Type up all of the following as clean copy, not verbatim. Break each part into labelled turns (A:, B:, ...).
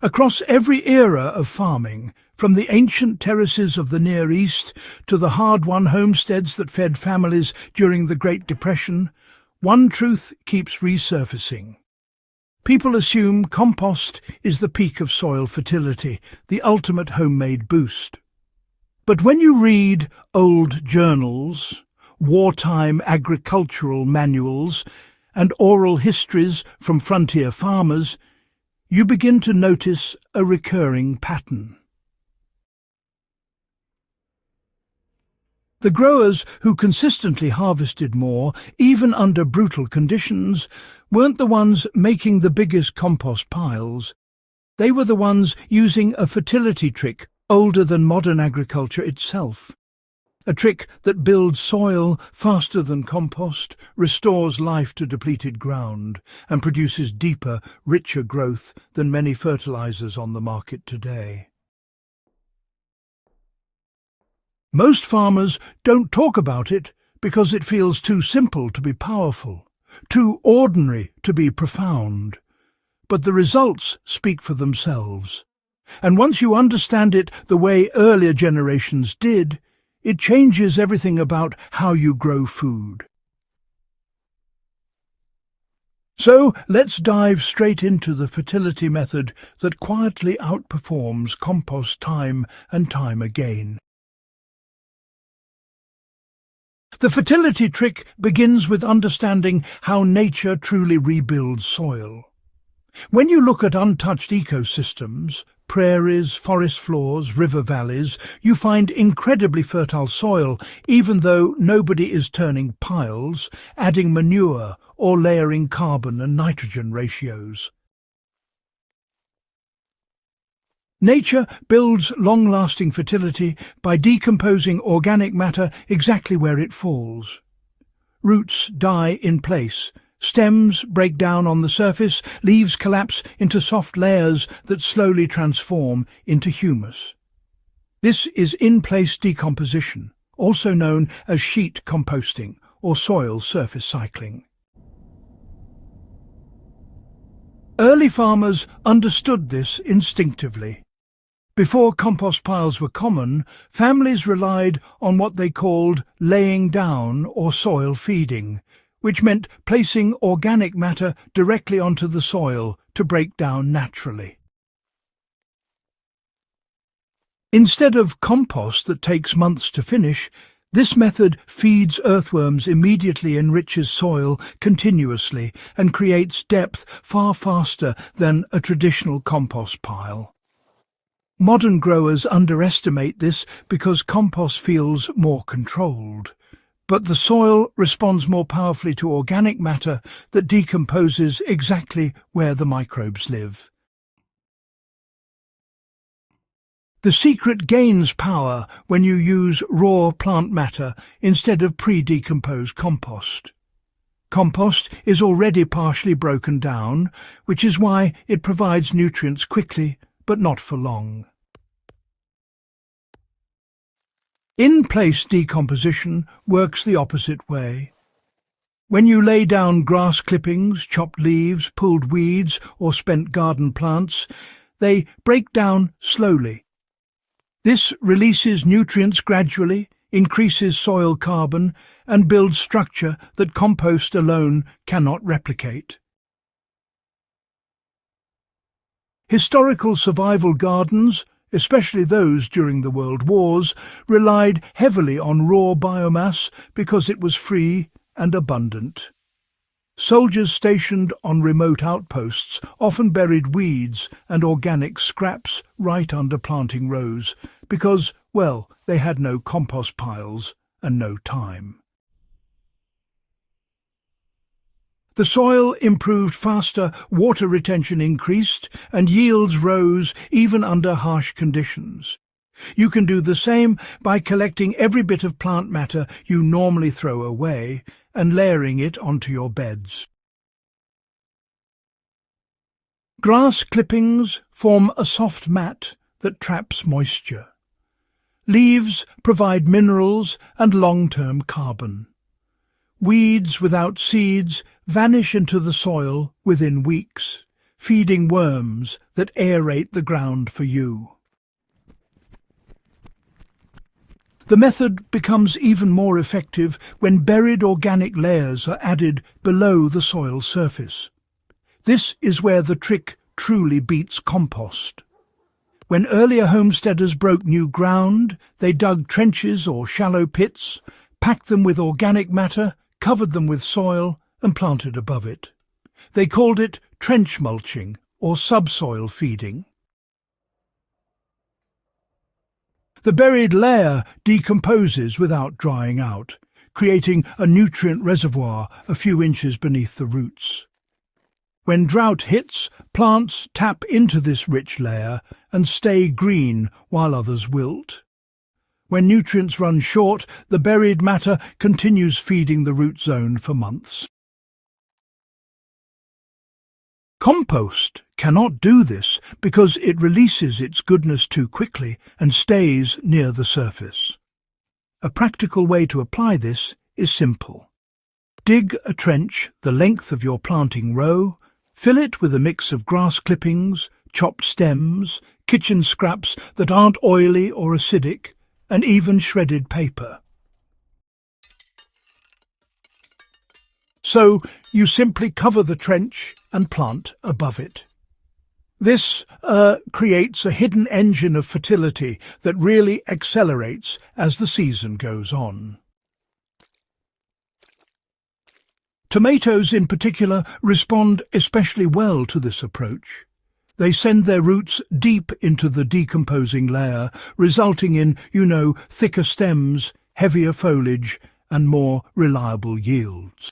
A: Across every era of farming, from the ancient terraces of the Near East to the hard-won homesteads that fed families during the Great Depression, one truth keeps resurfacing. People assume compost is the peak of soil fertility, the ultimate homemade boost. But when you read old journals, wartime agricultural manuals, and oral histories from frontier farmers, you begin to notice a recurring pattern. The growers who consistently harvested more, even under brutal conditions, weren't the ones making the biggest compost piles. They were the ones using a fertility trick older than modern agriculture itself. A trick that builds soil faster than compost, restores life to depleted ground, and produces deeper, richer growth than many fertilizers on the market today. Most farmers don't talk about it because it feels too simple to be powerful, too ordinary to be profound. But the results speak for themselves. And once you understand it the way earlier generations did, it changes everything about how you grow food. So let's dive straight into the fertility method that quietly outperforms compost time and time again. The fertility trick begins with understanding how nature truly rebuilds soil. When you look at untouched ecosystems, prairies, forest floors, river valleys, you find incredibly fertile soil, even though nobody is turning piles, adding manure, or layering carbon and nitrogen ratios. Nature builds long-lasting fertility by decomposing organic matter exactly where it falls. Roots die in place, stems break down on the surface, leaves collapse into soft layers that slowly transform into humus. This is in-place decomposition, also known as sheet composting or soil surface cycling. Early farmers understood this instinctively. Before compost piles were common, families relied on what they called laying down or soil feeding, which meant placing organic matter directly onto the soil to break down naturally. Instead of compost that takes months to finish, this method feeds earthworms, immediately enriches soil continuously, and creates depth far faster than a traditional compost pile. Modern growers underestimate this because compost feels more controlled. But the soil responds more powerfully to organic matter that decomposes exactly where the microbes live. The secret gains power when you use raw plant matter instead of pre-decomposed compost. Compost is already partially broken down, which is why it provides nutrients quickly, but not for long. In-place decomposition works the opposite way. When you lay down grass clippings, chopped leaves, pulled weeds, or spent garden plants, they break down slowly. This releases nutrients gradually, increases soil carbon, and builds structure that compost alone cannot replicate. Historical survival gardens, especially those during the World Wars, relied heavily on raw biomass because it was free and abundant. Soldiers stationed on remote outposts often buried weeds and organic scraps right under planting rows because, well, they had no compost piles and no time. The soil improved faster, water retention increased, and yields rose even under harsh conditions. You can do the same by collecting every bit of plant matter you normally throw away and layering it onto your beds. Grass clippings form a soft mat that traps moisture. Leaves provide minerals and long-term carbon. Weeds without seeds vanish into the soil within weeks, feeding worms that aerate the ground for you. The method becomes even more effective when buried organic layers are added below the soil surface. This is where the trick truly beats compost. When earlier homesteaders broke new ground, they dug trenches or shallow pits, packed them with organic matter, covered them with soil, and planted above it. They called it trench mulching or subsoil feeding. The buried layer decomposes without drying out, creating a nutrient reservoir a few inches beneath the roots. When drought hits, plants tap into this rich layer and stay green while others wilt. When nutrients run short, the buried matter continues feeding the root zone for months. Compost cannot do this because it releases its goodness too quickly and stays near the surface. A practical way to apply this is simple. Dig a trench the length of your planting row, fill it with a mix of grass clippings, chopped stems, kitchen scraps that aren't oily or acidic, and even shredded paper. So you simply cover the trench and plant above it. This creates a hidden engine of fertility that really accelerates as the season goes on. Tomatoes in particular respond especially well to this approach. They send their roots deep into the decomposing layer, resulting in, thicker stems, heavier foliage, and more reliable yields.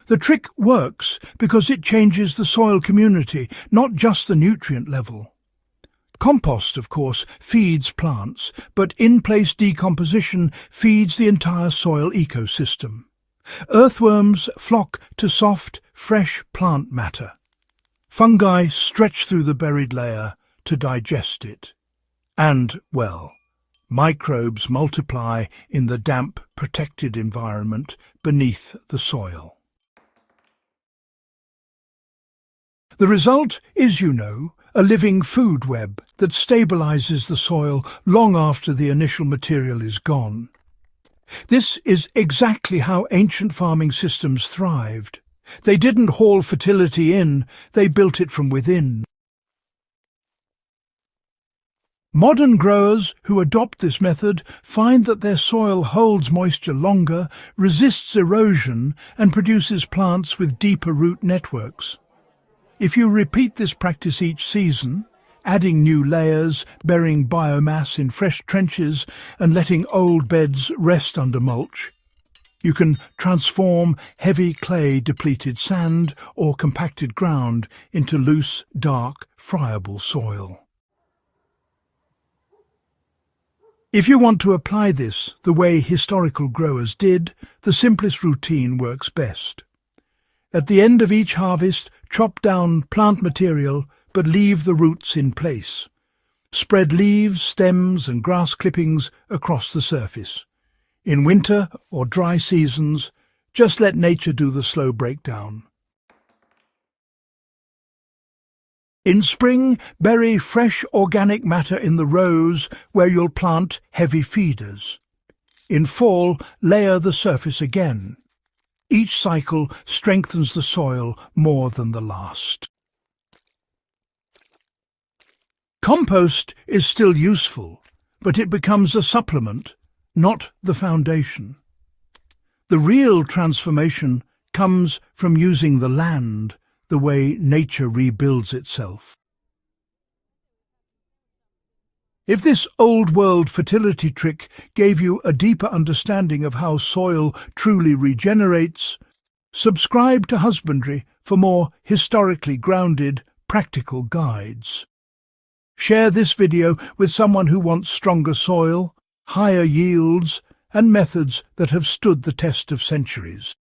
A: The trick works because it changes the soil community, not just the nutrient level. Compost, of course, feeds plants, but in-place decomposition feeds the entire soil ecosystem. Earthworms flock to soft, fresh plant matter. Fungi stretch through the buried layer to digest it. And, microbes multiply in the damp, protected environment beneath the soil. The result is, a living food web that stabilizes the soil long after the initial material is gone. This is exactly how ancient farming systems thrived. They didn't haul fertility in, they built it from within. Modern growers who adopt this method find that their soil holds moisture longer, resists erosion, and produces plants with deeper root networks. If you repeat this practice each season, adding new layers, burying biomass in fresh trenches, and letting old beds rest under mulch, you can transform heavy clay-depleted sand or compacted ground into loose, dark, friable soil. If you want to apply this the way historical growers did, the simplest routine works best. At the end of each harvest, chop down plant material, but leave the roots in place. Spread leaves, stems and grass clippings across the surface. In winter or dry seasons, just let nature do the slow breakdown. In spring, bury fresh organic matter in the rows where you'll plant heavy feeders. In fall, layer the surface again. Each cycle strengthens the soil more than the last. Compost is still useful, but it becomes a supplement, not the foundation. The real transformation comes from using the land the way nature rebuilds itself. If this old-world fertility trick gave you a deeper understanding of how soil truly regenerates, subscribe to Husbandry for more historically grounded, practical guides. Share this video with someone who wants stronger soil, higher yields, and methods that have stood the test of centuries.